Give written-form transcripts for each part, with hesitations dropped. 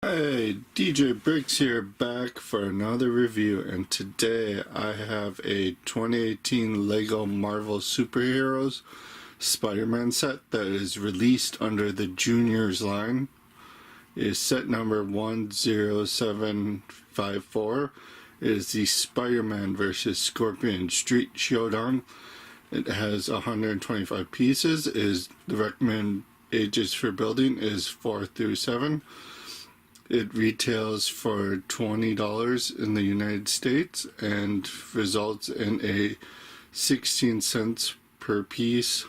Hey, DJ Bricks here, back for another review, and today I have a 2018 LEGO Marvel Superheroes Spider-Man set that is released under the Juniors line. It is set number 10754. It is the Spider-Man vs. Scorpion Street Showdown. It has 125 pieces. The recommended ages for building is 4 through 7. It retails for $20 in the United States and results in a 16 cents per piece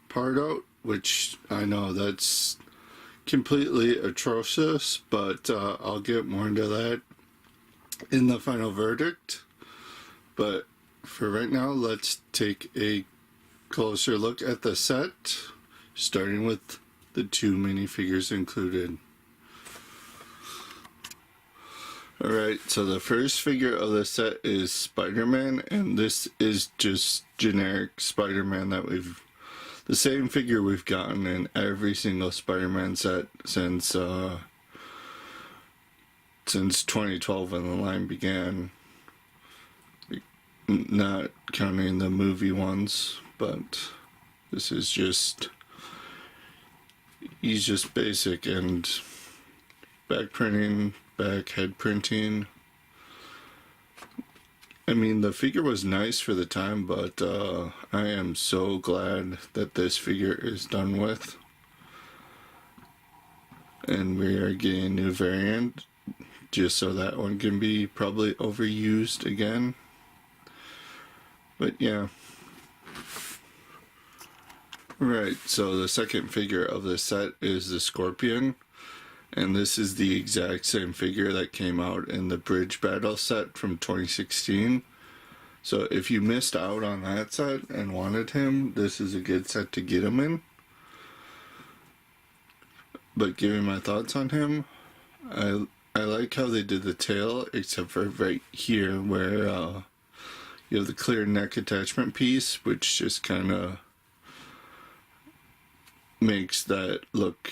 part out, which I know that's completely atrocious, but I'll get more into that in the final verdict. But for right now, let's take a closer look at the set, starting with the 2 minifigures included. Alright, so the first figure of the set is Spider-Man, and this is just generic Spider-Man the same figure we've gotten in every single Spider-Man set since 2012 when the line began. Not counting the movie ones, but this is he's just basic and back printing, back head printing. I mean, the figure was nice for the time, but I am so glad that this figure is done with. And we are getting a new variant, just so that one can be probably overused again. But yeah. Right, so the second figure of the set is the Scorpion. And this is the exact same figure that came out in the Bridge Battle set from 2016. So if you missed out on that set and wanted him, this is a good set to get him in. But giving my thoughts on him, I like how they did the tail, except for right here where you have the clear neck attachment piece, which just kind of makes that look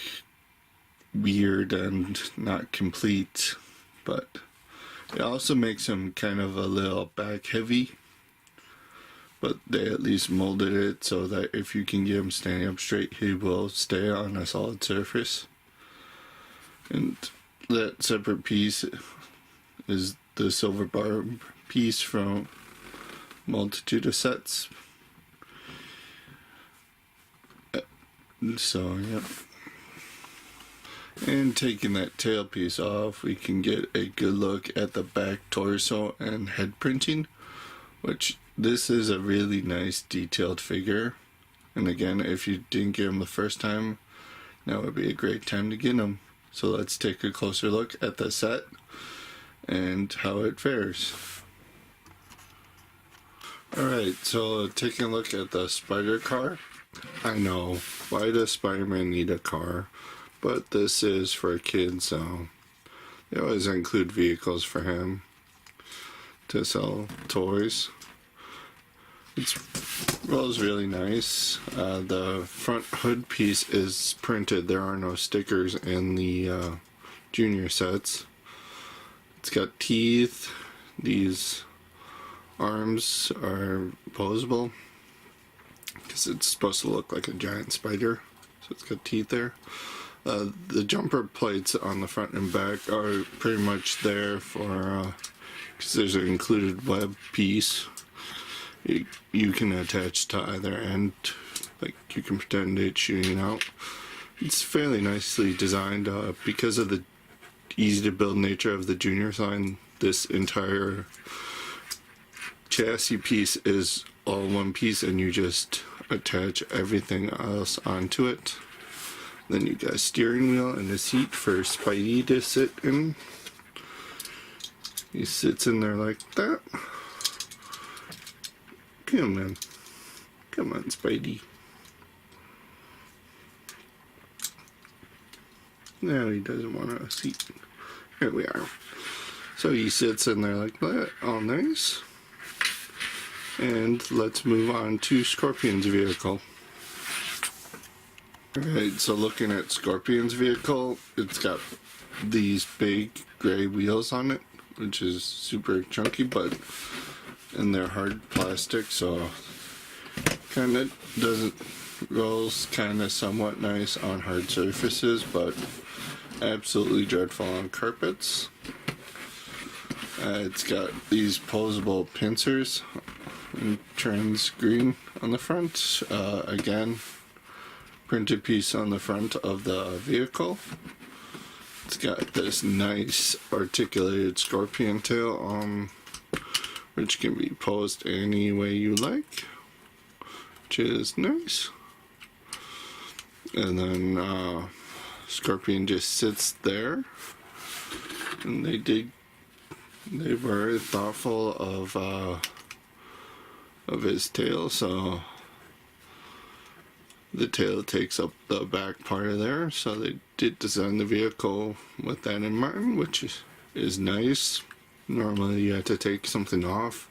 weird and not complete, but it also makes him kind of a little back heavy, but they at least molded it so that if you can get him standing up straight, he will stay on a solid surface. And that separate piece is the silver bar piece from multitude of sets. So yeah. And taking that tail piece off, we can get a good look at the back torso and head printing, which this is a really nice detailed figure. And again, if you didn't get him the first time, now would be a great time to get him. So let's take a closer look at the set and how it fares. Alright, so taking a look at the spider car. I know, why does Spider-Man need a car? But this is for a kid, so they always include vehicles for him to sell toys. It rolls really nice. The front hood piece is printed. There are no stickers in the junior sets. It's got teeth. These arms are posable because it's supposed to look like a giant spider. So it's got teeth there. The jumper plates on the front and back are pretty much there for, because there's an included web piece. You can attach to either end, like you can pretend it's shooting out. It's fairly nicely designed because of the easy to build nature of the junior line. This entire chassis piece is all one piece and you just attach everything else onto it. Then you got a steering wheel and a seat for Spidey to sit in. He sits in there like that. Come on. Come on, Spidey. No, he doesn't want a seat. Here we are. So he sits in there like that. All nice. And let's move on to Scorpion's vehicle. Alright, so looking at Scorpion's vehicle, it's got these big gray wheels on it, which is super chunky, and they're hard plastic, so kind of doesn't rolls kind of somewhat nice on hard surfaces, but absolutely dreadful on carpets. It's got these posable pincers in trans green on the front. Again, printed piece on the front of the vehicle. It's got this nice articulated scorpion tail, which can be posed any way you like, which is nice. And then Scorpion just sits there, and they were thoughtful of his tail, so the tail takes up the back part of there, so they did design the vehicle with that in mind, which is nice. Normally you have to take something off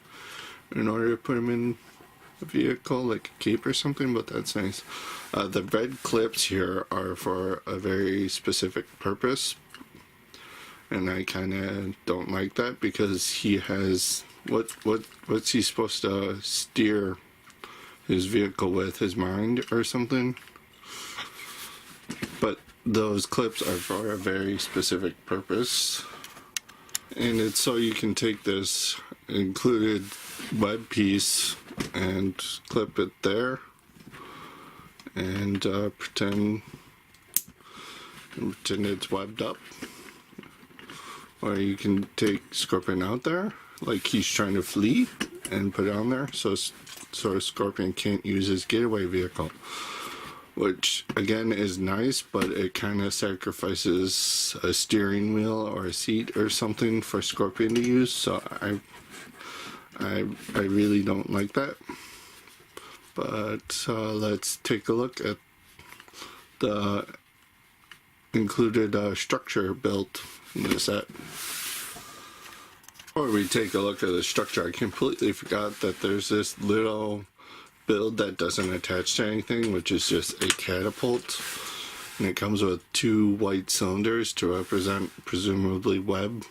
in order to put him in a vehicle, like a cape or something, but that's nice. The red clips here are for a very specific purpose, and I kind of don't like that, because he has what's he supposed to steer his vehicle with? His mind or something? But those clips are for a very specific purpose, and it's so you can take this included web piece and clip it there and pretend it's webbed up. Or you can take Scorpion out there like he's trying to flee and put it on there, so Scorpion can't use his getaway vehicle, which again is nice, but it kind of sacrifices a steering wheel or a seat or something for Scorpion to use, so I really don't like that. But let's take a look at the included structure built in the set. Before we take a look at the structure, I completely forgot that there's this little build that doesn't attach to anything, which is just a catapult, and it comes with 2 white cylinders to represent presumably webbing,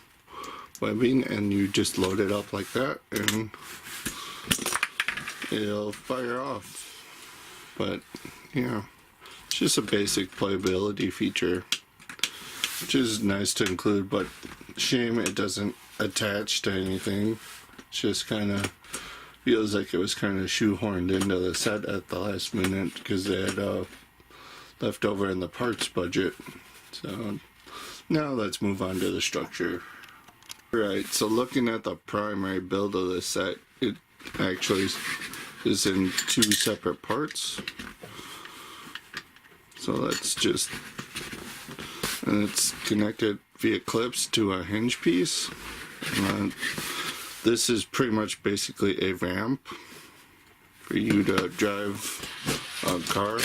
and you just load it up like that and it'll fire off. But yeah, it's just a basic playability feature, which is nice to include, but shame it doesn't attach to anything. It's just kind of feels like it was kind of shoehorned into the set at the last minute because they had left over in the parts budget. So now let's move on to the structure. Right, so looking at the primary build of this set, it actually is in 2 separate parts. So let's just, and it's connected via clips to a hinge piece. This is pretty much basically a ramp for you to drive a car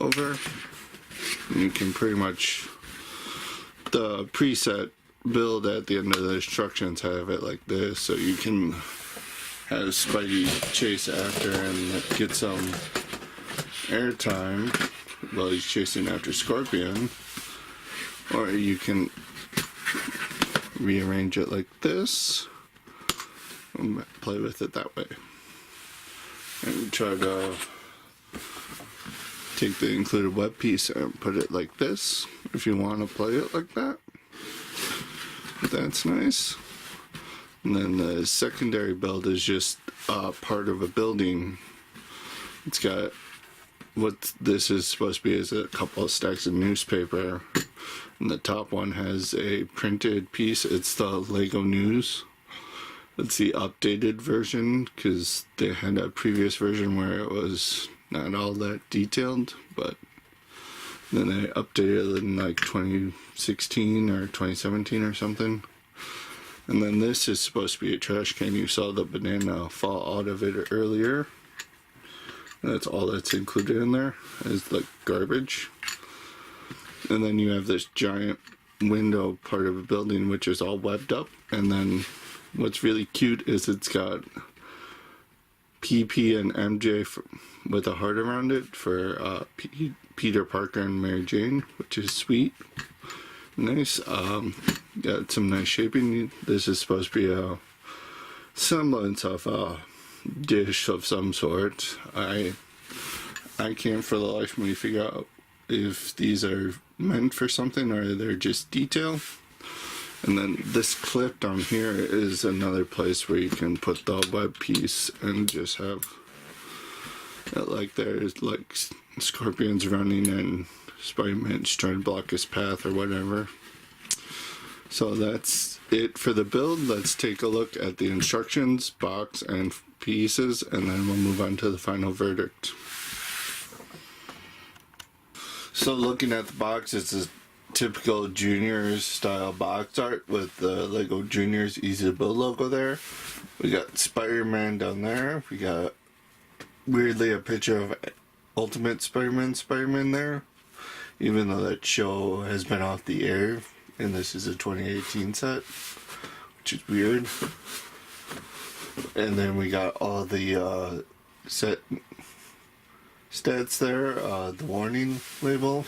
over. And you can pretty much, the preset build at the end of the instructions have it like this, so you can have Spidey chase after and get some airtime while he's chasing after Scorpion, or you can rearrange it like this and play with it that way, and try to take the included web piece and put it like this if you want to play it like that. That's nice. And then the secondary build is just part of a building. It's got what this is supposed to be is a couple of stacks of newspaper, and the top one has a printed piece. It's the Lego News. It's the updated version because they had a previous version where it was not all that detailed, but then they updated it in like 2016 or 2017 or something. And then this is supposed to be a trash can. You saw the banana fall out of it earlier. That's all that's included in there is the garbage. And then you have this giant window part of a building which is all webbed up. And then what's really cute is it's got PP and MJ with a heart around it for Peter Parker and Mary Jane, which is sweet. Nice. Got some nice shaping. This is supposed to be a semblance of a dish of some sort. I can't for the life of me figure out if these are meant for something or they're just detail. And then this clip down here is another place where you can put the web piece and just have it like there's like scorpions running and Spider-Man's trying to block his path or whatever. So that's it for the build. Let's take a look at the instructions, box, and pieces, and then we'll move on to the final verdict. So looking at the box, it's a typical Juniors style box art with the Lego Juniors Easy to Build logo there. We got Spider-Man down there. We got weirdly a picture of Ultimate Spider-Man there, even though that show has been off the air and this is a 2018 set, which is weird. And then we got all the set stats there, the warning label.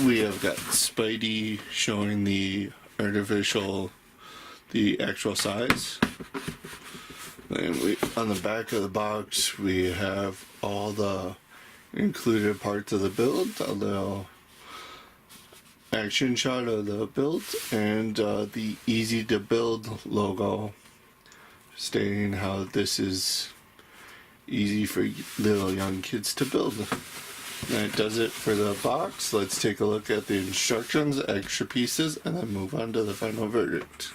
We have got Spidey showing the actual size. And on the back of the box, we have all the included parts of the build, a little action shot of the build, and the easy to build logo stating how this is easy for little young kids to build. That does it for the box. Let's take a look at the instructions, extra pieces, and then move on to the final verdict.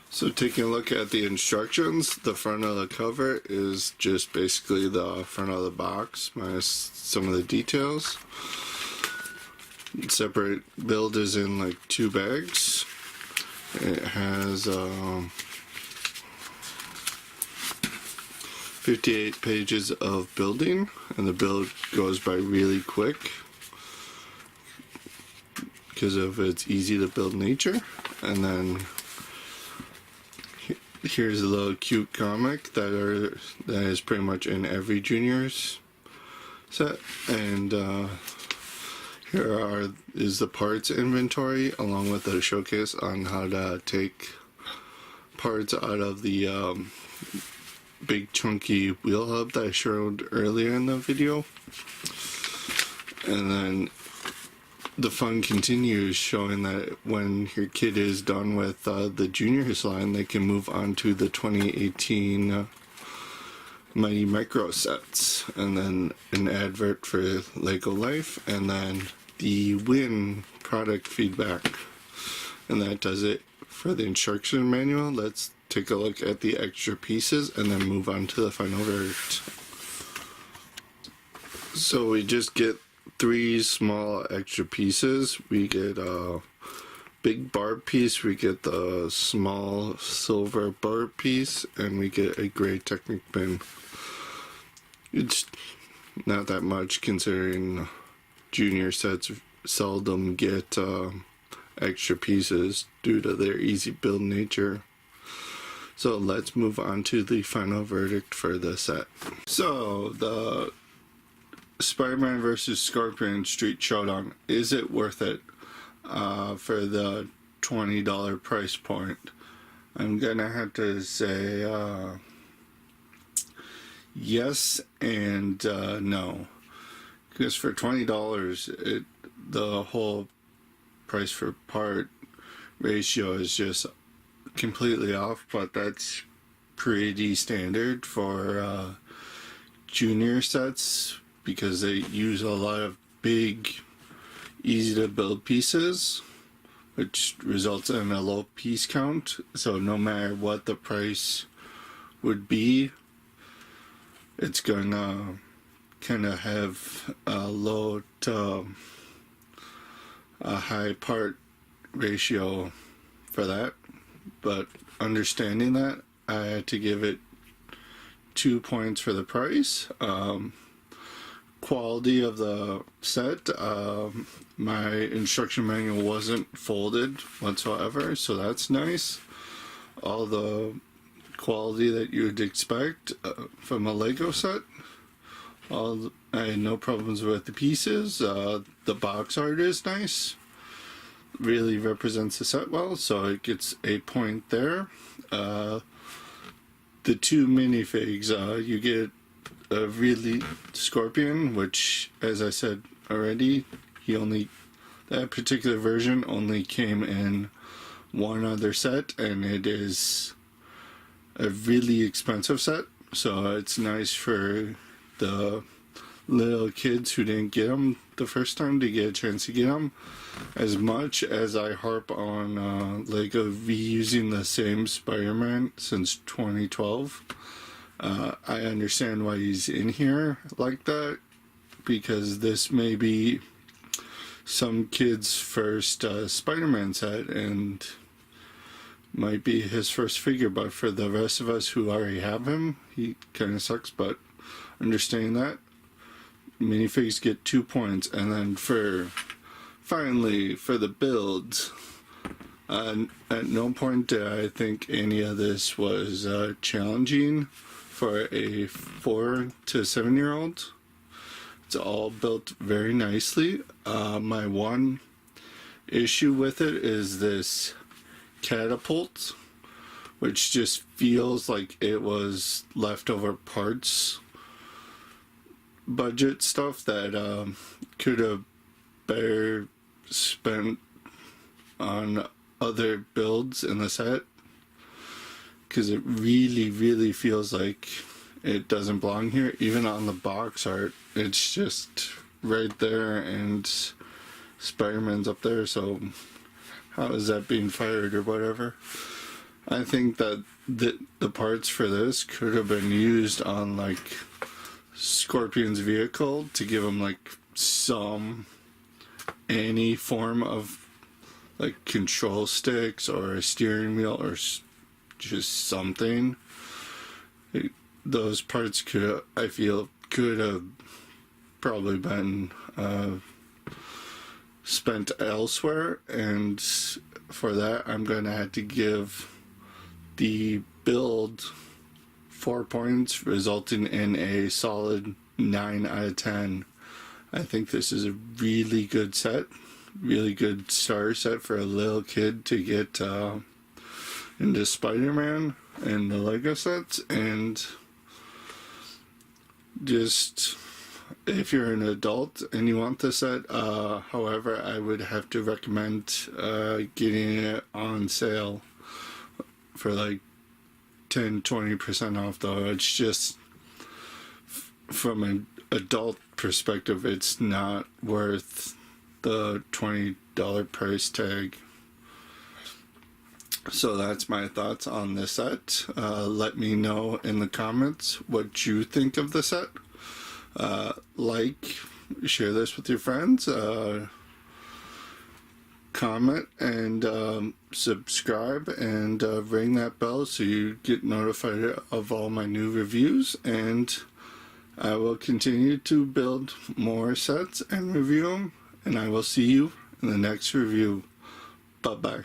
So taking a look at the instructions, the front of the cover is just basically the front of the box minus some of the details. Separate build is in like 2 bags. It has 58 pages of building, and the build goes by really quick because of its easy to build nature. And then here's a little cute comic that is pretty much in every Juniors set, and here is the parts inventory along with a showcase on how to take parts out of the big chunky wheel hub that I showed earlier in the video. And then the fun continues, showing that when your kid is done with the Juniors line, they can move on to the 2018 Mighty Micro sets, and then an advert for Lego Life, and then the Win product feedback. And that does it for the instruction manual. Let's take a look at the extra pieces and then move on to the final verdict. So we just get 3 small extra pieces. We get a big barb piece, we get the small silver barb piece, and we get a gray Technic pin. It's not that much considering Junior sets seldom get extra pieces due to their easy build nature. So let's move on to the final verdict for the set. So the Spider-Man vs. Scorpion Street Showdown, is it worth it for the $20 price point? I'm gonna have to say yes and no, because for $20 the whole price for part ratio is just completely off, but that's pretty standard for Junior sets because they use a lot of big easy to build pieces, which results in a low piece count. So no matter what the price would be, it's gonna kind of have a low to a high part ratio for that. But understanding that, I had to give it 2 points for the price. Quality of the set, my instruction manual wasn't folded whatsoever, so that's nice. All the quality that you would expect from a Lego set. I had no problems with the pieces. The box art is nice. Really represents the set well, so it gets a point there. The two minifigs, you get a really Scorpion, which, as I said already, that particular version only came in one other set, and it is a really expensive set, so it's nice for the little kids who didn't get them the first time to get a chance to get them. As much as I harp on Lego reusing the same Spider-Man since 2012, I understand why he's in here like that, because this may be some kid's first Spider-Man set and might be his first figure, but for the rest of us who already have him, he kind of sucks. But understanding that, minifigs get 2 points. And then finally for the builds, at no point did I think any of this was challenging for a 4 to 7 year old. It's all built very nicely. My one issue with it is this catapult, which just feels like it was leftover parts budget stuff that could have better spent on other builds in the set, because it really feels like it doesn't belong here. Even on the box art, it's just right there and Spider-Man's up there, so how is that being fired or whatever? I think that the parts for this could have been used on like Scorpion's vehicle to give him like any form of like control sticks or a steering wheel or just something. Those parts I feel could have probably been spent elsewhere, and for that I'm going to have to give the build 4 points, resulting in a solid 9 out of 10. I think this is a really good set, really good starter set for a little kid to get into Spider-Man and the Lego sets. And just, if you're an adult and you want this set, however, I would have to recommend getting it on sale for like 10-20% off, though. It's just, from an adult perspective, it's not worth the $20 price tag. So that's my thoughts on this set. Let me know in the comments what you think of the set. Share this with your friends, comment, and subscribe, and ring that bell so you get notified of all my new reviews. And I will continue to build more sets and review them, and I will see you in the next review. Bye bye.